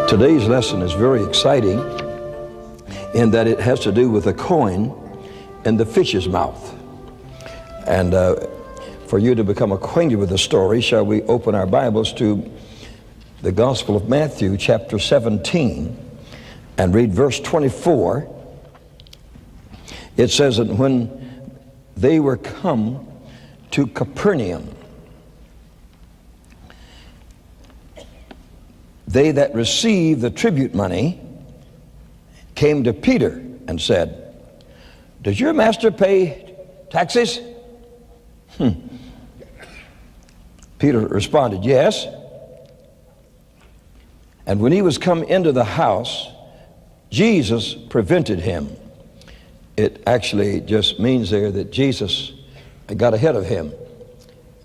Today's lesson is very exciting in that it has to do with a coin in the fish's mouth. And for you to become acquainted with the story, shall we open our Bibles to the Gospel of Matthew, chapter 17, and read verse 24. It says that when they were come to Capernaum, they that received the tribute money came to Peter and said, "Does your master pay taxes?" Peter responded, "Yes." And when he was come into the house, Jesus prevented him. It actually just means there that Jesus got ahead of him,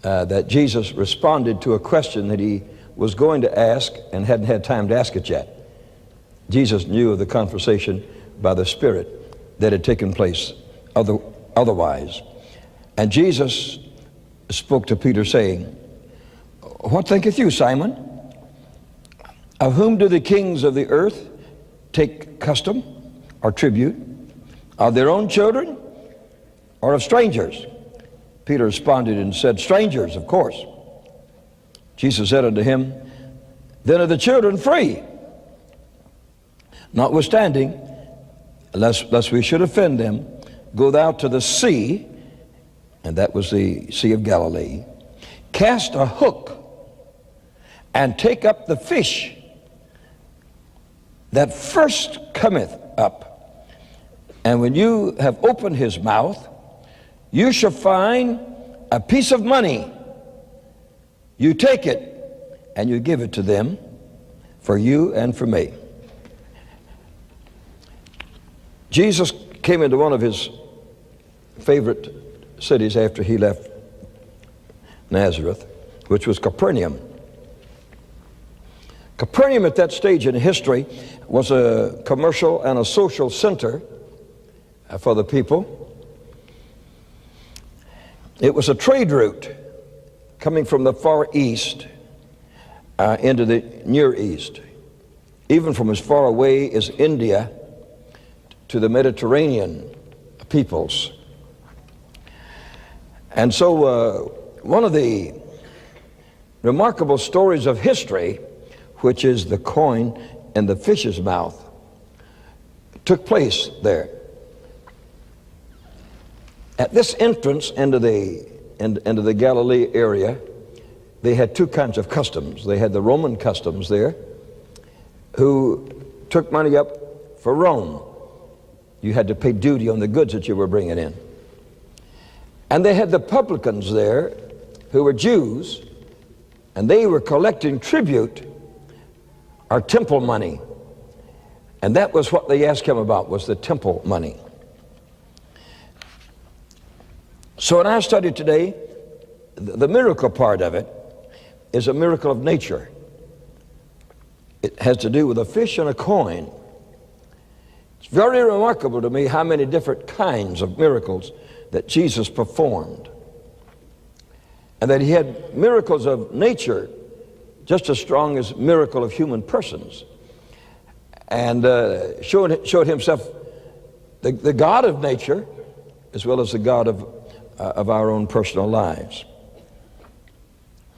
that Jesus responded to a question that he was going to ask and hadn't had time to ask it yet. Jesus knew of the conversation by the Spirit that had taken place otherwise. And Jesus spoke to Peter, saying, "What thinketh you, Simon? Of whom do the kings of the earth take custom or tribute? Of their own children or of strangers?" Peter responded and said, "Strangers, of course." Jesus said unto him, "Then are the children free. Notwithstanding, lest we should offend them, go thou to the sea," and that was the Sea of Galilee, "cast a hook and take up the fish that first cometh up. And when you have opened his mouth, you shall find a piece of money. You take it and you give it to them for you and for me." Jesus came into one of his favorite cities after he left Nazareth, which was Capernaum. Capernaum at that stage in history was a commercial and a social center for the people. It was a trade route coming from the far east into the near east, even from as far away as India to the Mediterranean peoples. And so one of the remarkable stories of history, which is the coin in the fish's mouth, took place there. At this entrance into the Galilee area, they had two kinds of customs. They had the Roman customs there, who took money up for Rome. You had to pay duty on the goods that you were bringing in. And they had the publicans there, who were Jews, and they were collecting tribute, or temple money. And that was what they asked him about, was the temple money. So in our study today, the miracle part of it is a miracle of nature. It has to do with a fish and a coin. It's very remarkable to me how many different kinds of miracles that Jesus performed. And that he had miracles of nature just as strong as miracle of human persons. And showed himself the God of nature as well as the God of our own personal lives.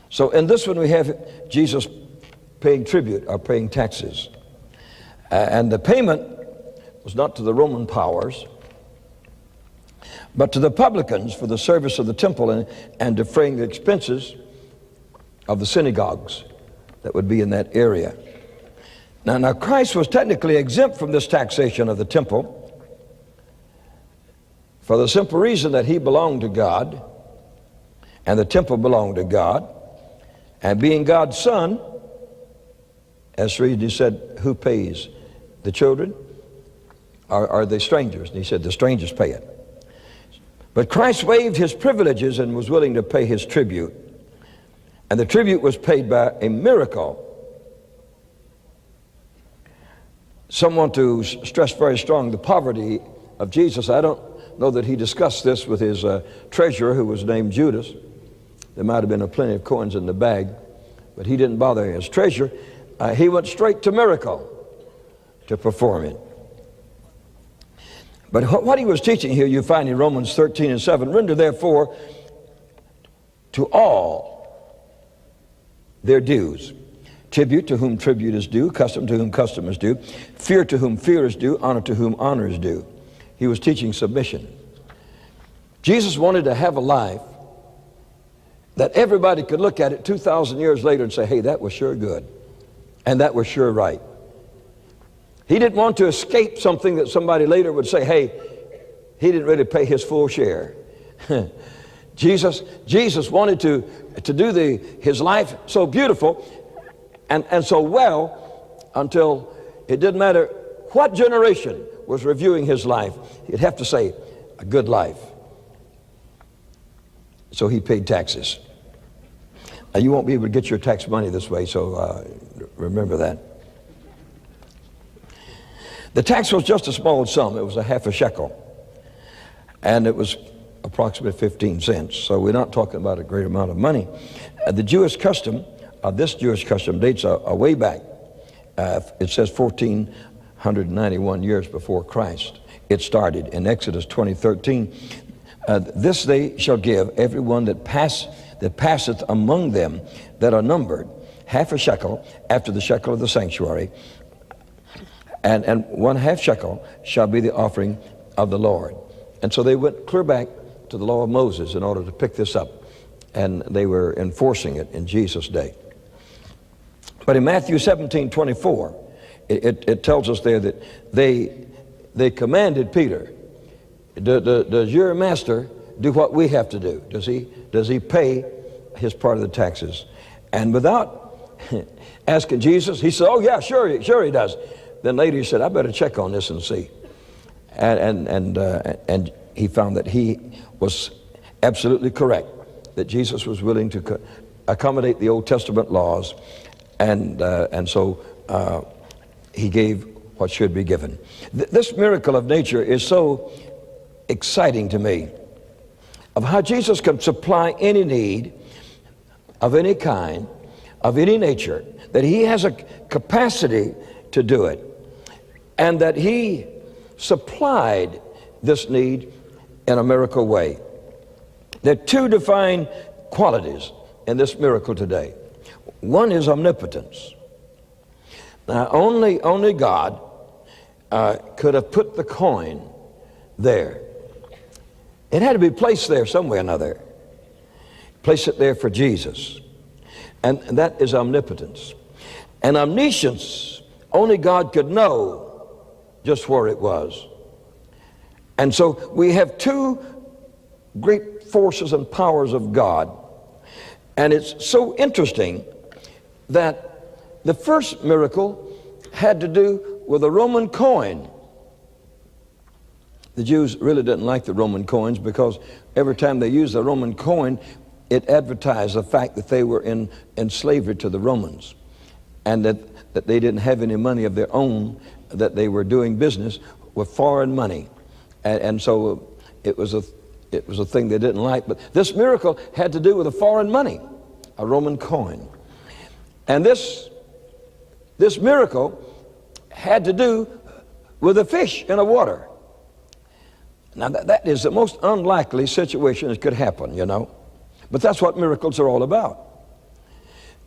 So in this one we have Jesus paying tribute or paying taxes. And the payment was not to the Roman powers, but to the publicans for the service of the temple and defraying the expenses of the synagogues that would be in that area. Now Christ was technically exempt from this taxation of the temple for the simple reason that he belonged to God and the temple belonged to God. And being God's son, as he said, who pays? The children? Or the strangers? And he said, the strangers pay it. But Christ waived his privileges and was willing to pay his tribute. And the tribute was paid by a miracle. Some want to stress very strong the poverty of Jesus. I don't know that he discussed this with his treasurer, who was named Judas. There might have been a plenty of coins in the bag, but he didn't bother his treasurer. He went straight to miracle to perform it. But what he was teaching here, you find in Romans 13 and 7, render therefore to all their dues. Tribute to whom tribute is due, custom to whom custom is due, fear to whom fear is due, honor to whom honor is due. He was teaching submission. Jesus wanted to have a life that everybody could look at it 2,000 years later and say, hey, that was sure good, and that was sure right. He didn't want to escape something that somebody later would say, hey, he didn't really pay his full share. Jesus wanted to do his life so beautiful and so well until it didn't matter what generation was reviewing his life. He'd have to say, a good life. So he paid taxes. Now, you won't be able to get your tax money this way, so remember that. The tax was just a small sum. It was a half a shekel. And it was approximately 15 cents. So we're not talking about a great amount of money. The Jewish custom, this Jewish custom dates way back. It says 1491 years before Christ. It started in Exodus 20:13. This they shall give everyone that passeth among them that are numbered, half a shekel after the shekel of the sanctuary, and 1/2 shekel shall be the offering of the Lord. And so they went clear back to the law of Moses in order to pick this up, and they were enforcing it in Jesus' day. But in Matthew 17:24, it tells us there that they commanded Peter, does your master do what we have to do? Does he pay his part of the taxes? And without asking Jesus, he said, oh yeah, sure he does. Then later he said, I better check on this and see. And he found that he was absolutely correct, that Jesus was willing to accommodate the Old Testament laws, and so he gave what should be given. This miracle of nature is so exciting to me, of how Jesus can supply any need of any kind, of any nature, that he has a capacity to do it, and that he supplied this need in a miracle way. There are two defined qualities in this miracle today. One is omnipotence. Now, only God could have put the coin there. It had to be placed there some way or another. Place it there for Jesus. And that is omnipotence. And omniscience, only God could know just where it was. And so we have two great forces and powers of God. And it's so interesting that the first miracle had to do with a Roman coin. The Jews really didn't like the Roman coins, because every time they used the Roman coin, it advertised the fact that they were in slavery to the Romans, and that they didn't have any money of their own, that they were doing business with foreign money. And so it was a thing they didn't like. But this miracle had to do with a foreign money, a Roman coin. And this miracle had to do with a fish in the water. Now that is the most unlikely situation that could happen, you know. But that's what miracles are all about.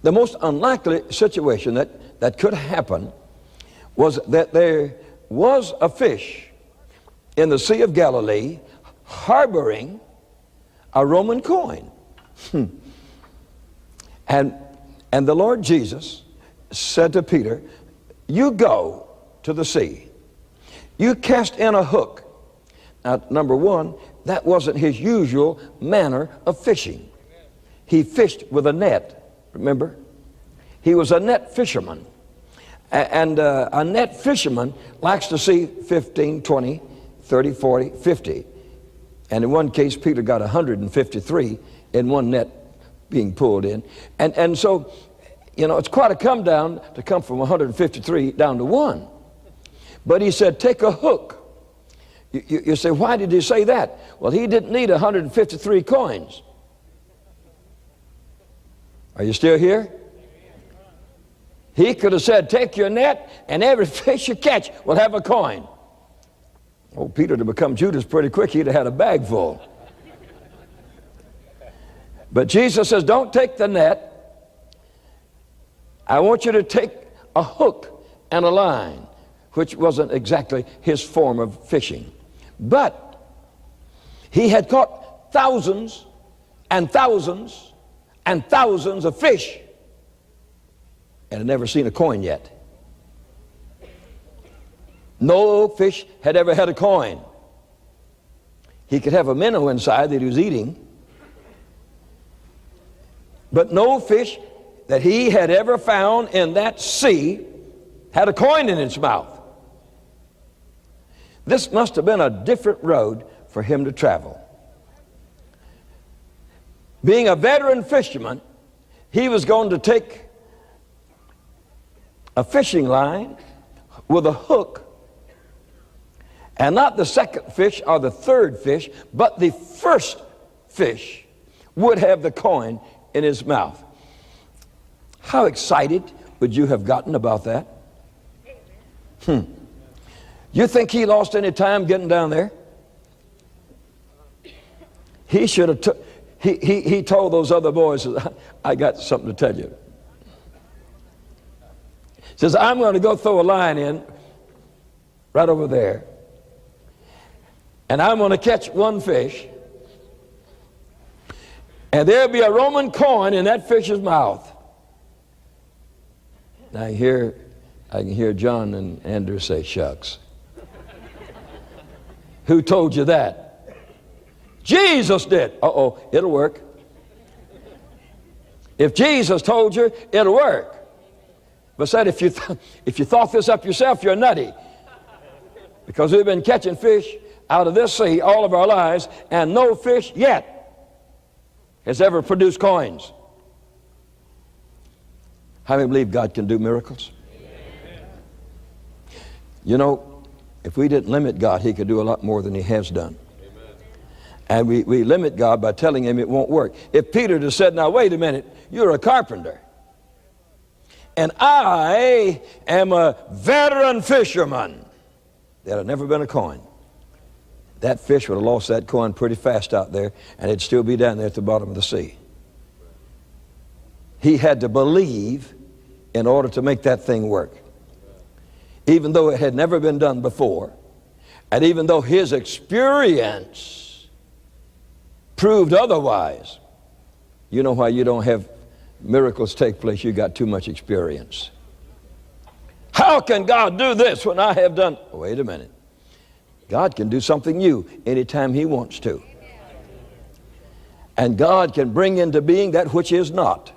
The most unlikely situation that could happen was that there was a fish in the Sea of Galilee harboring a Roman coin. And the Lord Jesus said to Peter, you go to the sea. You cast in a hook. Now, number one, that wasn't his usual manner of fishing. He fished with a net, remember? He was a net fisherman. And a net fisherman likes to see 15, 20, 30, 40, 50. And in one case, Peter got 153 in one net being pulled in. And so, you know, it's quite a come down to come from 153 down to one. But he said, take a hook. You say, why did he say that? Well, he didn't need 153 coins. Are you still here? He could have said, take your net and every fish you catch will have a coin. Old Peter to become Judas pretty quick, he'd have had a bag full. But Jesus says, don't take the net. I want you to take a hook and a line, which wasn't exactly his form of fishing. But he had caught thousands and thousands and thousands of fish and had never seen a coin yet. No fish had ever had a coin. He could have a minnow inside that he was eating, but no fish that he had ever found in that sea had a coin in its mouth. This must have been a different road for him to travel. Being a veteran fisherman, he was going to take a fishing line with a hook, and not the second fish or the third fish, but the first fish would have the coin in his mouth. How excited would you have gotten about that? You think he lost any time getting down there? He should have he told those other boys, I got something to tell you. He says, I'm going to go throw a line in right over there, and I'm going to catch one fish, and there'll be a Roman coin in that fish's mouth. And I can hear John and Andrew say, shucks. Who told you that? Jesus did. Uh-oh, it'll work. If Jesus told you, it'll work. But said, if you thought this up yourself, you're nutty. Because we've been catching fish out of this sea all of our lives, and no fish yet has ever produced coins. How many believe God can do miracles? Amen. You know, if we didn't limit God, he could do a lot more than he has done. Amen. And we limit God by telling him it won't work. If Peter just said, now wait a minute, you're a carpenter, and I am a veteran fisherman, there'd have never been a coin. That fish would have lost that coin pretty fast out there, and it'd still be down there at the bottom of the sea. He had to believe in order to make that thing work. Even though it had never been done before, and even though his experience proved otherwise. You know why you don't have miracles take place? You got too much experience. How can God do this when I have done? Wait a minute. God can do something new anytime he wants to. And God can bring into being that which is not.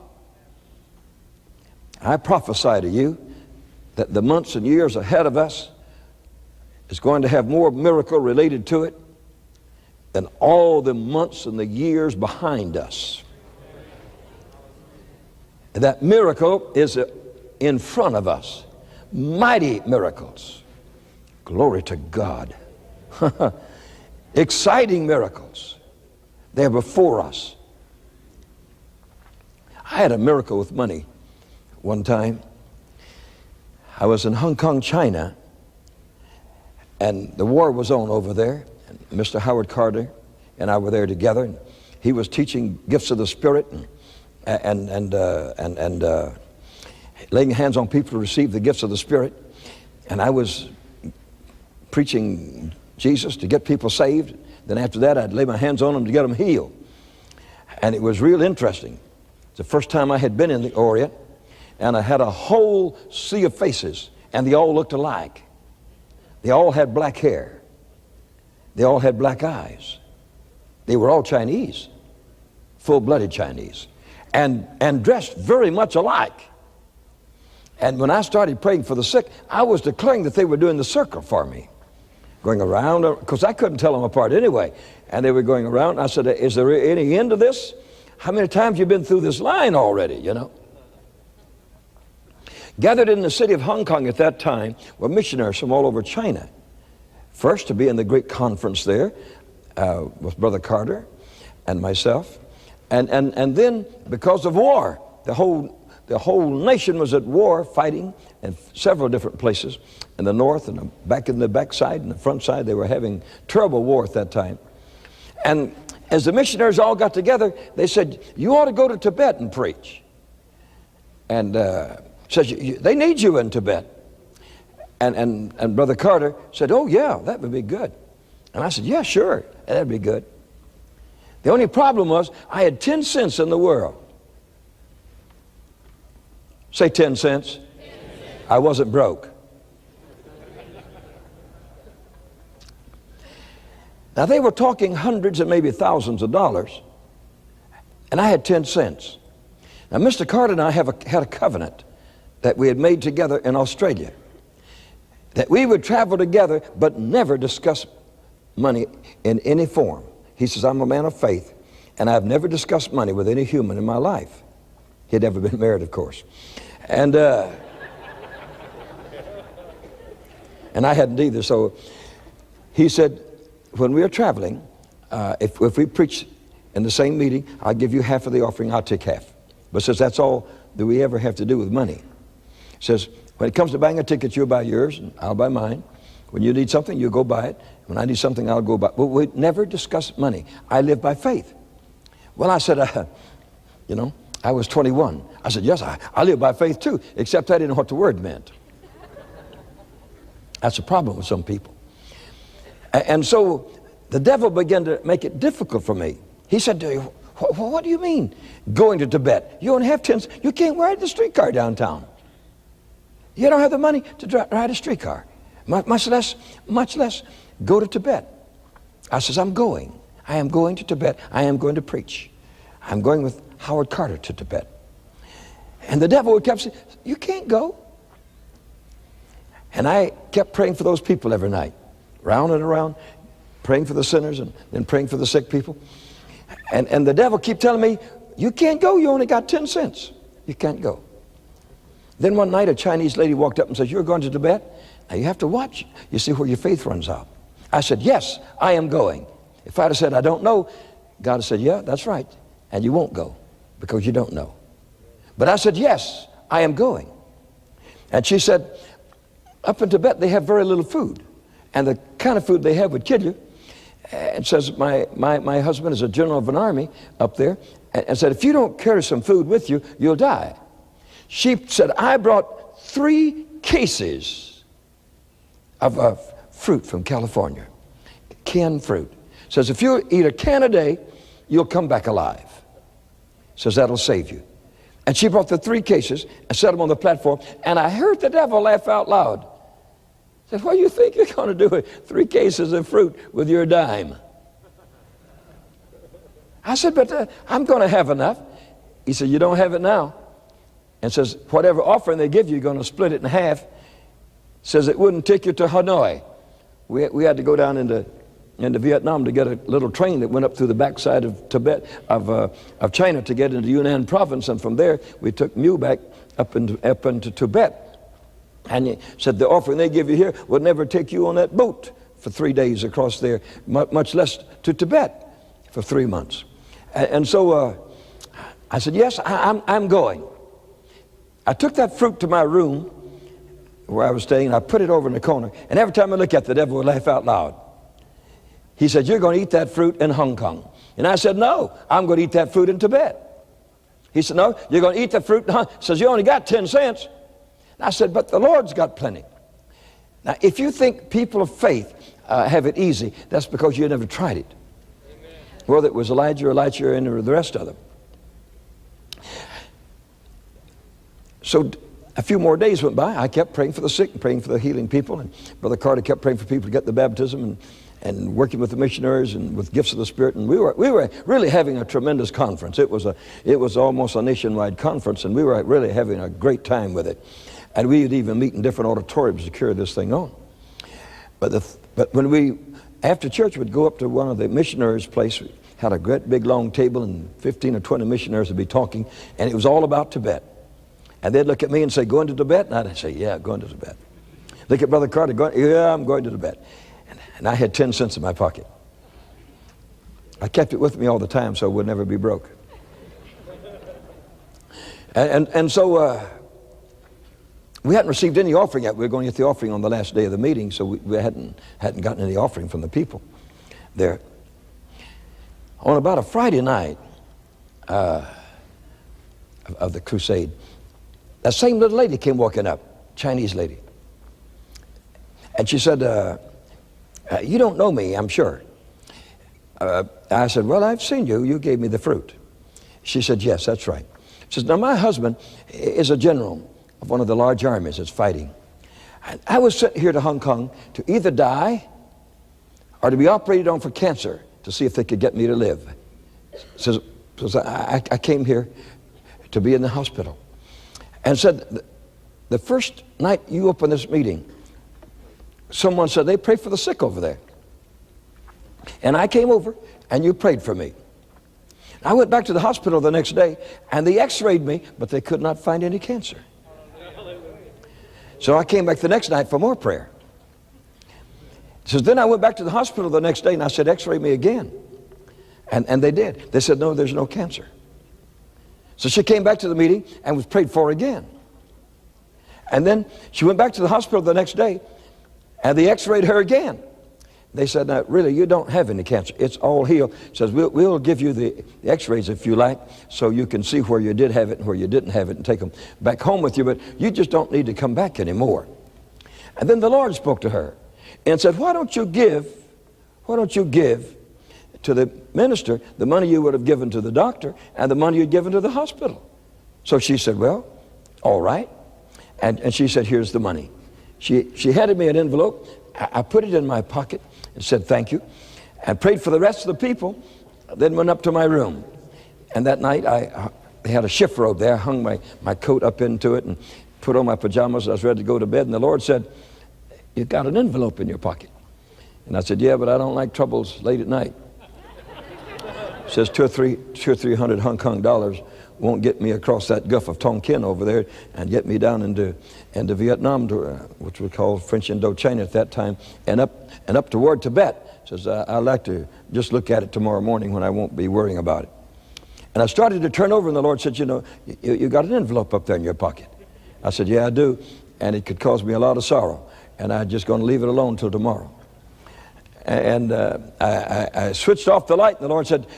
I prophesy to you that the months and years ahead of us is going to have more miracle related to it than all the months and the years behind us. That miracle is in front of us. Mighty miracles. Glory to God. Exciting miracles. They're before us. I had a miracle with money one time. I was in Hong Kong, China, and the war was on over there. And Mr. Howard Carter and I were there together. And he was teaching gifts of the Spirit and laying hands on people to receive the gifts of the Spirit. And I was preaching Jesus to get people saved. Then after that, I'd lay my hands on them to get them healed. And it was real interesting. It's the first time I had been in the Orient, and I had a whole sea of faces, and they all looked alike. They all had black hair. They all had black eyes. They were all Chinese, full-blooded Chinese, and dressed very much alike. And when I started praying for the sick, I was declaring that they were doing the circle for me, going around, because I couldn't tell them apart anyway. And they were going around. I said, is there any end to this? How many times have you been through this line already, you know? Gathered in the city of Hong Kong at that time were missionaries from all over China. First to be in the great conference there with Brother Carter and myself. And then because of war, the whole The whole nation was at war, fighting in several different places. In the north and back in the backside and the front side, they were having terrible war at that time. And as the missionaries all got together, they said, you ought to go to Tibet and preach. And says, they need you in Tibet. And Brother Carter said, oh yeah, that would be good. And I said, yeah, sure, that'd be good. The only problem was I had 10 cents in the world. Say 10 cents. 10 cents. I wasn't broke. Now they were talking hundreds and maybe thousands of dollars, and I had 10 cents. Now Mr. Carter and I had a covenant that we had made together in Australia, that we would travel together but never discuss money in any form. He says, I'm a man of faith, and I've never discussed money with any human in my life. He had never been married, of course. And I hadn't either. So he said, when we are traveling, if we preach in the same meeting, I'll give you half of the offering, I'll take half. But says, that's all that we ever have to do with money. Says, when it comes to buying a ticket, you'll buy yours, and I'll buy mine. When you need something, you go buy it. When I need something, I'll go buy it. But we never discuss money. I live by faith. Well, I said, I was 21. I said, yes, I live by faith too, except I didn't know what the word meant. That's a problem with some people. And so the devil began to make it difficult for me. He said, what do you mean going to Tibet? You don't have 10 cents. You can't ride the streetcar downtown. You don't have the money to ride a streetcar. Much less go to Tibet. I says, I'm going. I am going to Tibet. I am going to preach. I'm going with Howard Carter to Tibet. And the devil kept saying, you can't go. And I kept praying for those people every night, round and around, praying for the sinners and then praying for the sick people. And the devil kept telling me, you can't go. You only got 10 cents. You can't go. Then one night a Chinese lady walked up and said, you're going to Tibet? Now you have to watch. You see where your faith runs out. I said, yes, I am going. If I'd have said, I don't know, God had said, yeah, that's right. And you won't go because you don't know. But I said, yes, I am going. And she said, up in Tibet, they have very little food. And the kind of food they have would kill you. And says, my husband is a general of an army up there. And said, if you don't carry some food with you, you'll die. She said, I brought 3 cases of fruit from California, canned fruit. Says, if you eat a can a day, you'll come back alive. Says, that'll save you. And she brought the 3 cases and set them on the platform, and I heard the devil laugh out loud. Said, what do you think you're going to do with 3 cases of fruit with your dime? I said, but I'm going to have enough. He said, you don't have it now. And says, whatever offering they give you, you're going to split it in half. Says it wouldn't take you to Hanoi. We had to go down into Vietnam to get a little train that went up through the backside of Tibet, of China, to get into Yunnan province, and from there we took mule back up into Tibet. And he said the offering they give you here would never take you on that boat for 3 days across there, much less to Tibet for 3 months. And so I said, yes, I'm going. I took that fruit to my room where I was staying, and I put it over in the corner, and every time I look at it, the devil would laugh out loud. He said, you're going to eat that fruit in Hong Kong. And I said, no, I'm going to eat that fruit in Tibet. He said, no, you're going to eat the fruit in Hong Kong. He says, you only got 10 cents. And I said, but the Lord's got plenty. Now, if you think people of faith have it easy, that's because you never tried it. Amen. Whether it was Elijah or Elisha and the rest of them. So a few more days went by. I kept praying for the sick and praying for the healing people. And Brother Carter kept praying for people to get the baptism and working with the missionaries and with gifts of the Spirit. And we were really having a tremendous conference. It was almost a nationwide conference, and we were really having a great time with it. And we would even meet in different auditoriums to carry this thing on. But when we, after church, would go up to one of the missionaries' place, we had a great big long table, and 15 or 20 missionaries would be talking, and it was all about Tibet. And they'd look at me and say, going to Tibet? And I'd say, yeah, going to Tibet. Look at Brother Carter, yeah, I'm going to Tibet. And I had 10 cents in my pocket. I kept it with me all the time so I would never be broke. And so we hadn't received any offering yet. We were going to get the offering on the last day of the meeting, so we hadn't gotten any offering from the people there. On about a Friday night of the crusade, that same little lady came walking up, Chinese lady. And she said, you don't know me, I'm sure. I said, well, I've seen you. You gave me the fruit. She said, yes, that's right. She says, now my husband is a general of one of the large armies that's fighting. And I was sent here to Hong Kong to either die or to be operated on for cancer to see if they could get me to live. Says, I came here to be in the hospital. And said, the first night you opened this meeting, someone said, they pray for the sick over there. And I came over and you prayed for me. I went back to the hospital the next day and they x-rayed me, but they could not find any cancer. So I came back the next night for more prayer. So then I went back to the hospital the next day and I said, x-ray me again. And they did. They said, no, there's no cancer. So she came back to the meeting and was prayed for again. And then she went back to the hospital the next day and they x-rayed her again. They said, no, really, you don't have any cancer. It's all healed. Says, we'll give you the x-rays if you like, so you can see where you did have it and where you didn't have it and take them back home with you, but you just don't need to come back anymore. And then the Lord spoke to her and said, why don't you give to the minister the money you would have given to the doctor and the money you'd given to the hospital? So she said, well, all right. And she said, here's the money. She handed me an envelope. I put it in my pocket and said thank you, and prayed for the rest of the people, then went up to my room. And that night they had a shift robe there. I hung my coat up into it and put on my pajamas. I was ready to go to bed, and the Lord said, you've got an envelope in your pocket. And I said, yeah, but I don't like troubles late at night. It says two or three hundred Hong Kong dollars won't get me across that Gulf of Tonkin over there and get me down into Vietnam, which we called French Indochina at that time, and up toward Tibet. Says, I'd like to just look at it tomorrow morning when I won't be worrying about it. And I started to turn over, and the Lord said, you know, you got an envelope up there in your pocket. I said, yeah, I do, and it could cause me a lot of sorrow, and I'm just going to leave it alone till tomorrow. And I switched off the light, and the Lord said,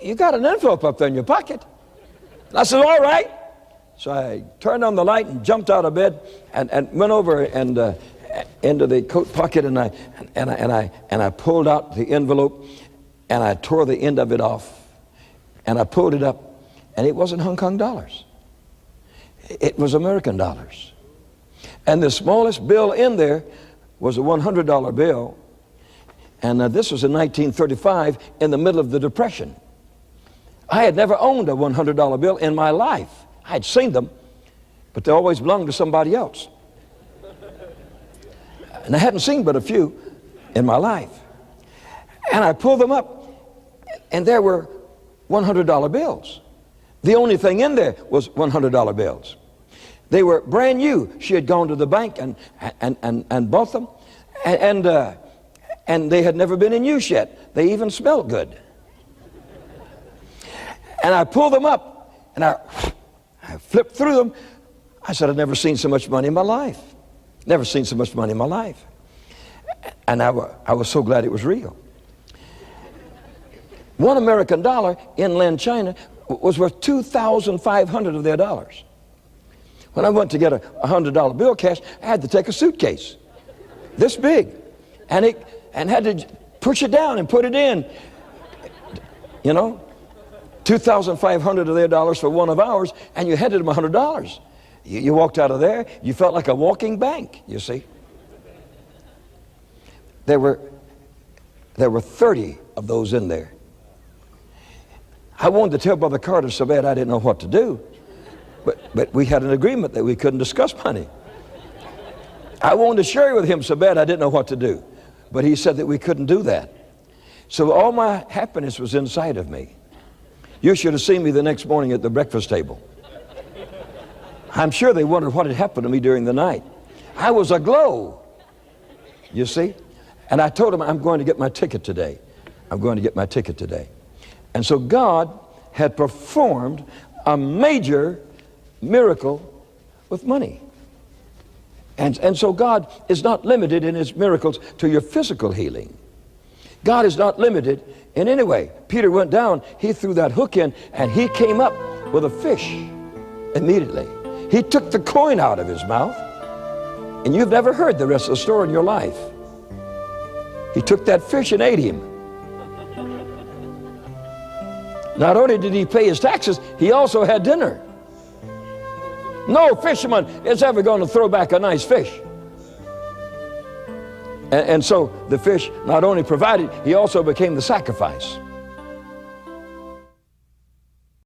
you got an envelope up there in your pocket. I said, all right. So I turned on the light and jumped out of bed and went over and into the coat pocket, and I pulled out the envelope and I tore the end of it off and I pulled it up, and it wasn't Hong Kong dollars. It was American dollars. And the smallest bill in there was a $100 bill, and this was in 1935 in the middle of the Depression. I had never owned a $100 bill in my life. I had seen them, but they always belonged to somebody else. And I hadn't seen but a few in my life. And I pulled them up, and there were $100 bills. The only thing in there was $100 bills. They were brand new. She had gone to the bank and bought them, and they had never been in use yet. They even smelled good. And I pulled them up, and I flipped through them. I said, I've never seen so much money in my life. Never seen so much money in my life. And I was so glad it was real. One American dollar in inland China was worth 2,500 of their dollars. When I went to get a $100 bill cash, I had to take a suitcase this big, and had to push it down and put it in. You know, 2,500 of their dollars for one of ours, and you handed them $100. You walked out of there, you felt like a walking bank, you see. There were 30 of those in there. I wanted to tell Brother Carter so bad I didn't know what to do, but we had an agreement that we couldn't discuss money. I wanted to share with him so bad I didn't know what to do, but he said that we couldn't do that. So all my happiness was inside of me. You should have seen me the next morning at the breakfast table. I'm sure they wondered what had happened to me during the night. I was aglow, you see. And I told them, I'm going to get my ticket today. I'm going to get my ticket today. And so God had performed a major miracle with money. And so God is not limited in his miracles to your physical healing. God is not limited in any way. Peter went down, he threw that hook in, and he came up with a fish immediately. He took the coin out of his mouth, and you've never heard the rest of the story in your life. He took that fish and ate him. Not only did he pay his taxes, he also had dinner. No fisherman is ever going to throw back a nice fish. And so the fish not only provided, he also became the sacrifice.